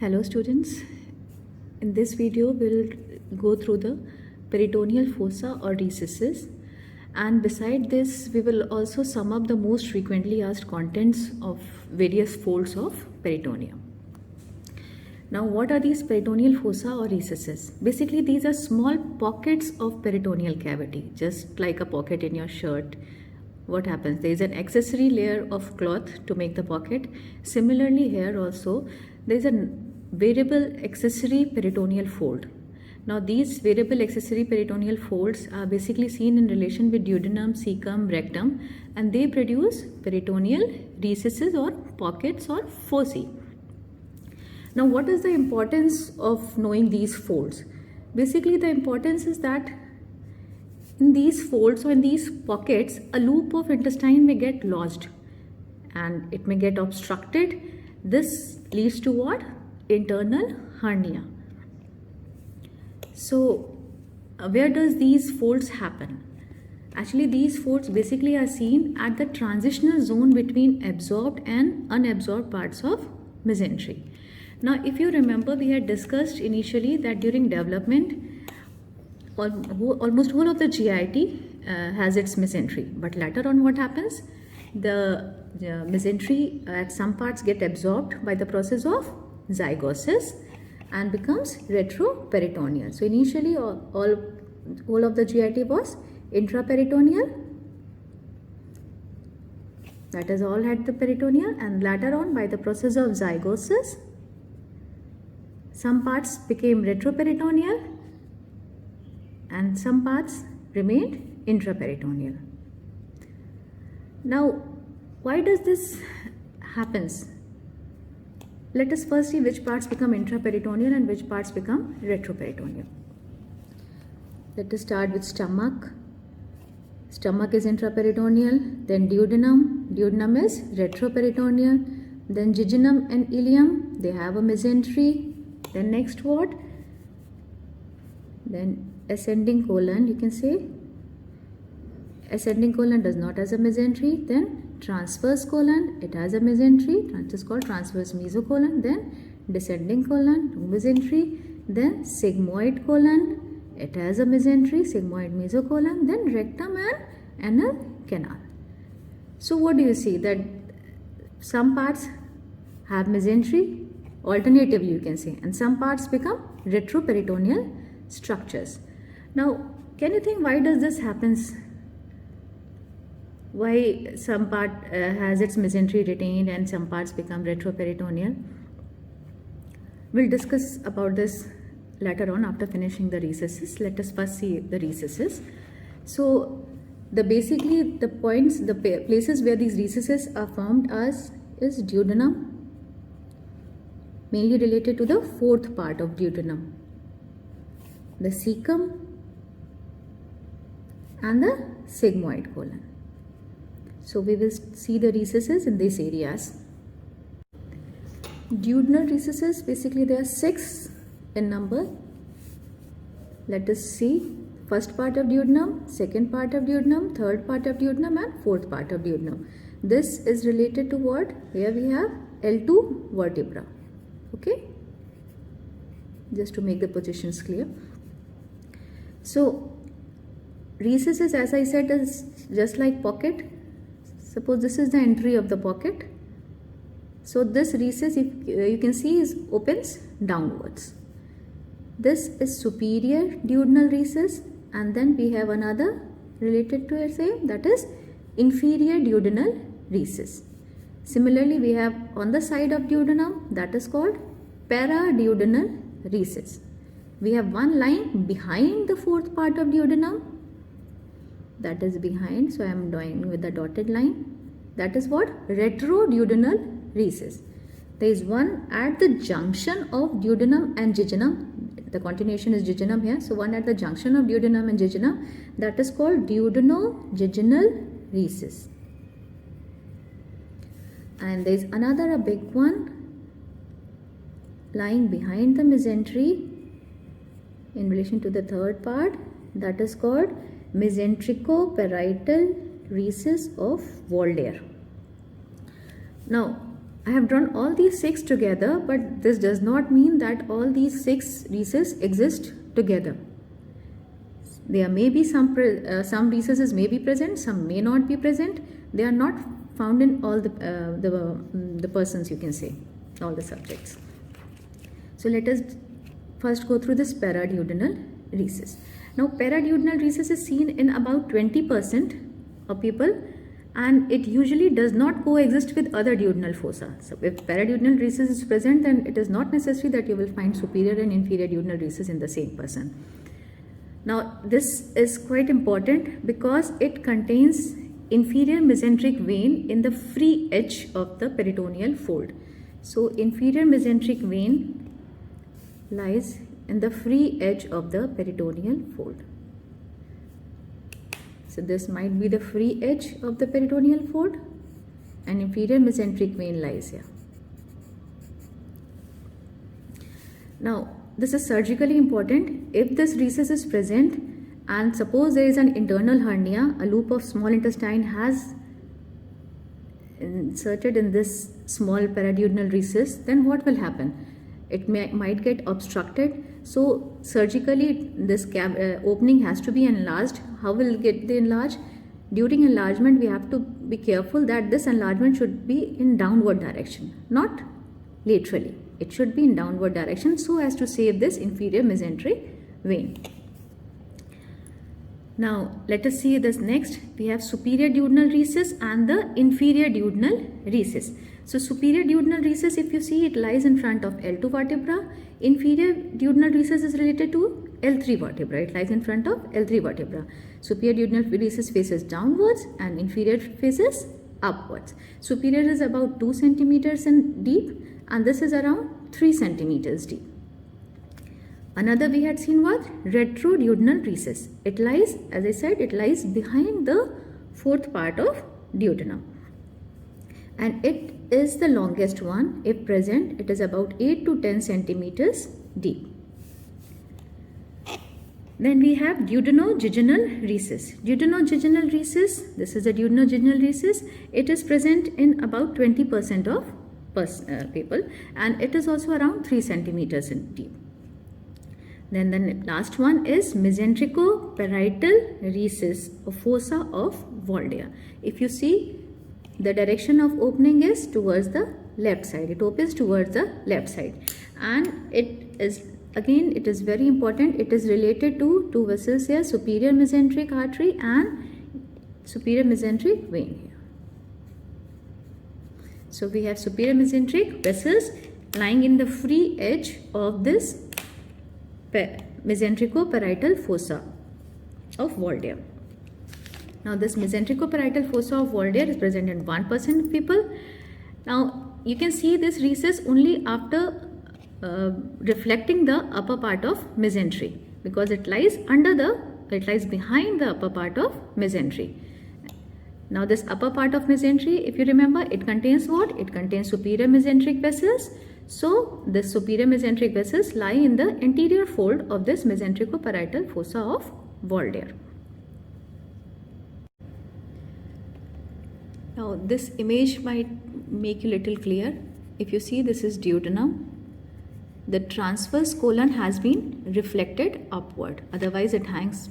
Hello students, in this video we'll go through the peritoneal fossa or recesses, and beside this we will also sum up the most frequently asked contents of various folds of peritoneum. Now what are these peritoneal fossa or recesses? Basically these are small pockets of peritoneal cavity, just like a pocket in your shirt. What happens? There is an accessory layer of cloth to make the pocket. Similarly here also there is a variable accessory peritoneal fold. Now these variable accessory peritoneal folds are basically seen in relation with duodenum, cecum, rectum, and they produce peritoneal recesses or pockets or fossae. Now what is the importance of knowing these folds? Basically the importance is that in these folds or in these pockets, a loop of intestine may get lodged and it may get obstructed. This leads to what? Internal hernia. So where does these folds happen? Actually these folds basically are seen at the transitional zone between absorbed and unabsorbed parts of mesentery. Now if you remember, we had discussed initially that during development almost whole of the GIT has its mesentery, but later on what happens? The mesentery at some parts get absorbed by the process of zygosis and becomes retroperitoneal. So initially all of the GIT was intraperitoneal, that is all had the peritoneal, and later on by the process of zygosis some parts became retroperitoneal and some parts remained intraperitoneal. Now why does this happens? Let us first see which parts become intraperitoneal and which parts become retroperitoneal. Let us start with stomach. Stomach is intraperitoneal, then duodenum. Duodenum is retroperitoneal, then jejunum and ileum, they have a mesentery. Then next what? Then ascending colon, you can say. Ascending colon does not has a mesentery. Then transverse colon, it has a mesentery. It is called transverse mesocolon. Then descending colon, no mesentery. Then sigmoid colon, it has a mesentery, sigmoid mesocolon. Then rectum and anal canal. So what do you see? That some parts have mesentery, alternatively you can say, and some parts become retroperitoneal structures. Now can you think why does this happens? Why some part has its mesentery retained and some parts become retroperitoneal? We'll discuss about this later on after finishing the recesses. Let us first see the recesses. So basically the points, the places where these recesses are formed is duodenum, mainly related to the fourth part of duodenum, the cecum and the sigmoid colon. So we will see the recesses in these areas. Duodenal recesses, basically there are 6 in number. Let us see first part of duodenum, second part of duodenum, third part of duodenum and fourth part of duodenum. This is related to what? Here we have L2 vertebra. Okay, just to make the positions clear. So recesses, as I said, is just like pocket. Suppose this is the entry of the pocket. So this recess, if you can see, opens downwards. This is superior duodenal recess, and then we have another related to it, same, that is inferior duodenal recess. Similarly, we have on the side of duodenum, that is called paraduodenal recess. We have one line behind the fourth part of duodenum, that is behind, so I am drawing with the dotted line. That is what? Retroduodenal recess. There is one at the junction of duodenum and jejunum. The continuation is jejunum here. So one at the junction of duodenum and jejunum, that is called duodenojejunal recess. And there is another a big one lying behind the mesentery in relation to the third part, that is called mesenterico-parietal recess of Waldeyer. Now I have drawn all these 6 together, but this does not mean that all these 6 recesses exist together. There may be some recesses may be present, some may not be present. They are not found in all the persons, you can say, all the subjects. So let us first go through this paraduodenal recess. Now paraduodenal recess is seen in about 20% of people, and it usually does not coexist with other duodenal fossa. So if paraduodenal recess is present, then it is not necessary that you will find superior and inferior duodenal recess in the same person. Now this is quite important because it contains inferior mesenteric vein in the free edge of the peritoneal fold. So inferior mesenteric vein lies in the free edge of the peritoneal fold. So this might be the free edge of the peritoneal fold, and inferior mesenteric vein lies here. Now this is surgically important. If this recess is present and suppose there is an internal hernia, a loop of small intestine has inserted in this small paraduodenal recess, then what will happen? It might get obstructed. So surgically this opening has to be enlarged. How will it get enlarged? During enlargement we have to be careful that this enlargement should be in downward direction, not laterally. It should be in downward direction so as to save this inferior mesenteric vein. Now let us see this next. We have superior duodenal recess and the inferior duodenal recess. So superior duodenal recess, if you see, it lies in front of L2 vertebra. Inferior duodenal recess is related to L3 vertebra. It lies in front of L3 vertebra. Superior duodenal recess faces downwards and inferior faces upwards. Superior is about 2 centimeters in deep and this is around 3 centimeters deep. Another we had seen was retroduodenal recess. It lies, as I said, it lies behind the 4th part of duodenum. And it is the longest one. If present, it is about 8 to 10 centimeters deep. Then we have duodenojejunal recess. Duodenojejunal recess, this is a duodenojejunal recess. It is present in about 20% of people, and it is also around 3 centimeters in deep. Then the last one is mesenterico-parietal recess or fossa of Waldeyer. If you see, the direction of opening is towards the left side. It opens towards the left side, and it is, again, it is very important. It is related to 2 vessels here, superior mesenteric artery and superior mesenteric vein here. So we have superior mesenteric vessels lying in the free edge of this mesenterico-parietal fossa of Waldeyer. Now this mesenterico-parietal fossa of Waldeyer is present in 1% of people. Now you can see this recess only after reflecting the upper part of mesentery, because it lies behind the upper part of mesentery. Now this upper part of mesentery, if you remember, it contains what? It contains superior mesenteric vessels. So the superior mesenteric vessels lie in the anterior fold of this mesenterico-parietal fossa of Waldeyer. Now this image might make you little clear. If you see, this is duodenum. The transverse colon has been reflected upward, otherwise it hangs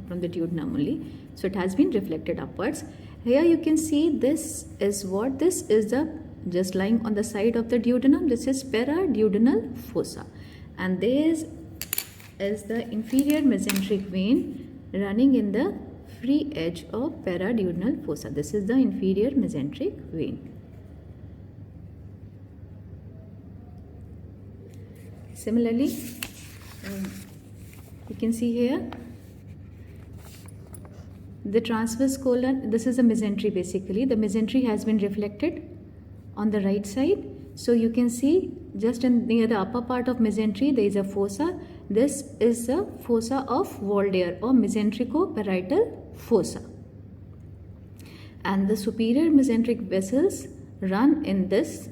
from the duodenum only. So it has been reflected upwards. Here you can see this is what? This is the just lying on the side of the duodenum. This is paraduodenal fossa, and this is the inferior mesenteric vein running in the free edge of paraduodenal fossa. This is the inferior mesenteric vein. Similarly, you can see here the transverse colon. This is the mesentery basically. The mesentery has been reflected on the right side. So you can see just near the upper part of mesentery there is a fossa. This is the fossa of Waldeyer or mesenterico-parietal fossa. And the superior mesenteric vessels run in this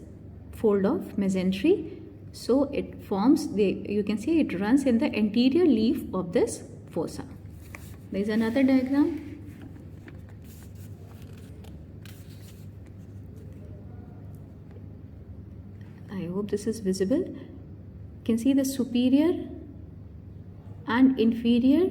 fold of mesentery. So it forms, you can see it runs in the anterior leaf of this fossa. There is another diagram. I hope this is visible. You can see the superior and inferior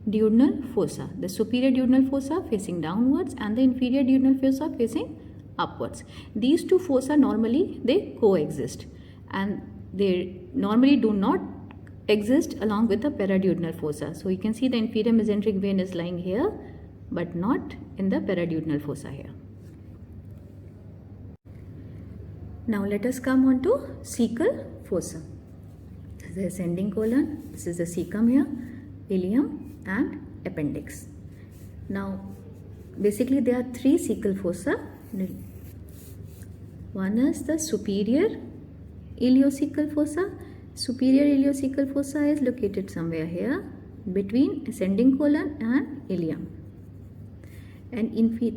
duodenal fossa. The superior duodenal fossa facing downwards and the inferior duodenal fossa facing upwards. These two fossa normally they coexist, and they normally do not exist along with the paraduodenal fossa. So you can see the inferior mesenteric vein is lying here, but not in the paraduodenal fossa here. Now let us come on to cecal fossa. This is the ascending colon, this is the cecum here, ileum and appendix. Now basically there are three cecal fossa. One is the superior ileocecal fossa. Superior ileocecal fossa is located somewhere here between ascending colon and ileum. And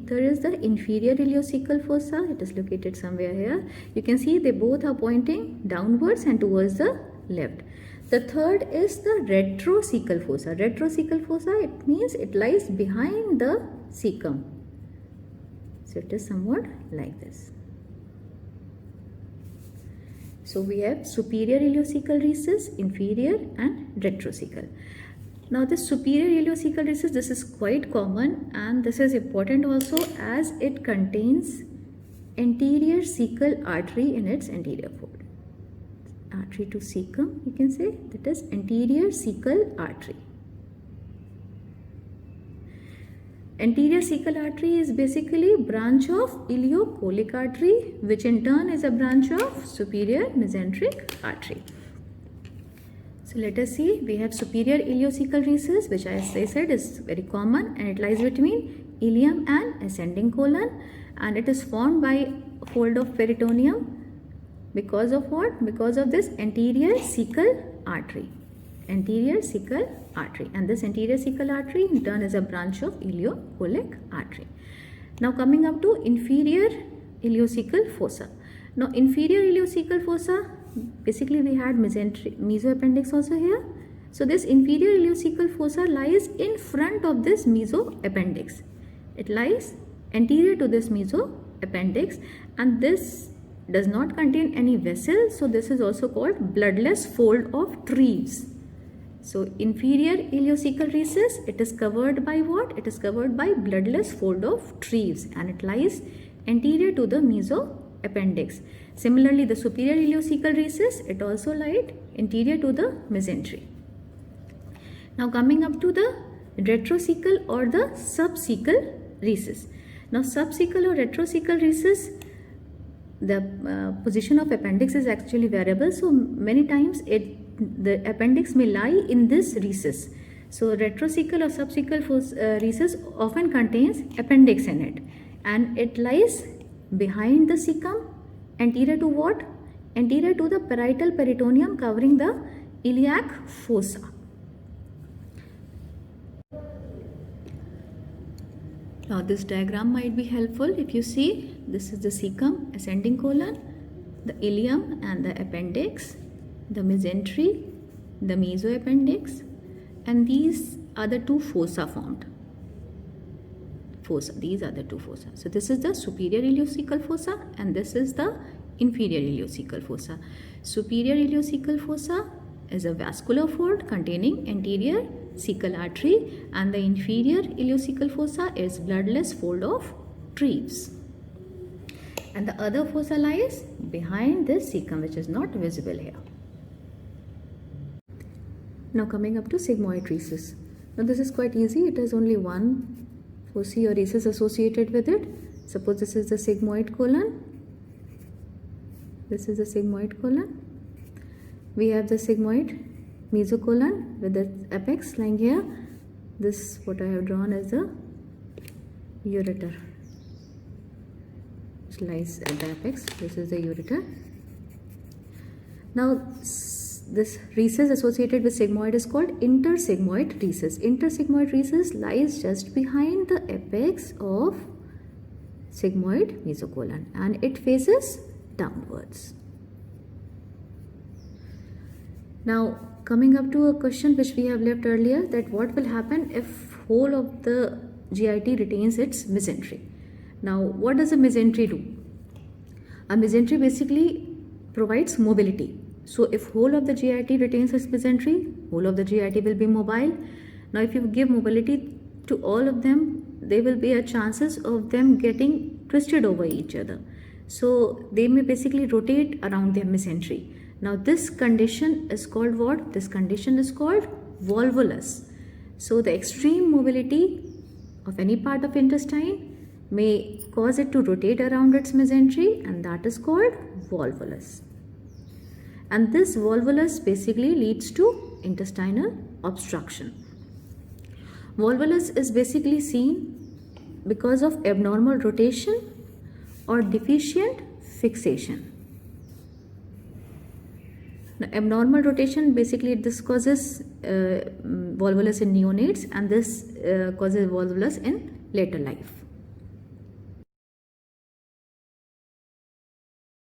there is the inferior ileocecal fossa. It is located somewhere here. You can see they both are pointing downwards and towards the left. The third is the retrocecal fossa. Retrocecal fossa, it means it lies behind the cecum. So it is somewhat like this. So we have superior ileocecal recess, inferior and retrocecal. Now this superior ileocecal recess, this is quite common, and this is important also as it contains anterior cecal artery in its anterior fold. Artery to cecum, you can say, that is anterior cecal artery. Anterior cecal artery is basically branch of ileocolic artery, which in turn is a branch of superior mesenteric artery. So let us see, we have superior ileocecal recess, which as I said is very common, and it lies between ileum and ascending colon, and it is formed by fold of peritoneum. Because of what? Because of this anterior cecal artery. Anterior cecal artery, and this anterior cecal artery in turn is a branch of ileocolic artery. Now coming up to inferior ileocecal fossa. Now inferior ileocecal fossa, basically we had mesoappendix also here. So this inferior ileocecal fossa lies in front of this mesoappendix. It lies anterior to this mesoappendix, and this does not contain any vessel, so this is also called bloodless fold of Treves. So inferior ileocecal recess, it is covered by what? It is covered by bloodless fold of Treves, and it lies anterior to the mesoappendix. Similarly, the superior ileocecal recess, it also lies anterior to the mesentery. Now coming up to the retrocecal or the subcecal recess. Now subcecal or retrocecal recess, the position of appendix is actually variable, so many times the appendix may lie in this recess. So retrocecal or subcecal recess often contains appendix in it, and it lies behind the cecum, anterior to what? Anterior to the parietal peritoneum covering the iliac fossa. Now this diagram might be helpful. If you see, this is the cecum, ascending colon, the ileum and the appendix, the mesentery, the mesoappendix, and these are the two fossa formed. These are the two fossa. So this is the superior ileocecal fossa and this is the inferior ileocecal fossa. Superior ileocecal fossa is a vascular fold containing anterior cecal artery, and the inferior ileocecal fossa is bloodless fold of Treves. And the other fossa lies behind this cecum, which is not visible here. Now coming up to sigmoid recess. Now this is quite easy. It has only one foci or recess associated with it. Suppose this is the sigmoid colon. This is the sigmoid colon. We have the sigmoid mesocolon with the apex lying here. This, what I have drawn, is the ureter, which lies at the apex. This is the ureter. Now this recess associated with sigmoid is called intersigmoid recess. Intersigmoid recess lies just behind the apex of sigmoid mesocolon and it faces downwards. Now coming up to a question which we have left earlier, that what will happen if whole of the GIT retains its mesentery. Now what does a mesentery do? A mesentery basically provides mobility. So if whole of the GIT retains its mesentery, whole of the GIT will be mobile. Now if you give mobility to all of them, there will be a chances of them getting twisted over each other. So they may basically rotate around their mesentery. Now this condition is called what? This condition is called volvulus. So the extreme mobility of any part of intestine may cause it to rotate around its mesentery, and that is called volvulus. And this volvulus basically leads to intestinal obstruction. Volvulus is basically seen because of abnormal rotation or deficient fixation. Now, abnormal rotation, basically this causes volvulus in neonates, and this causes volvulus in later life.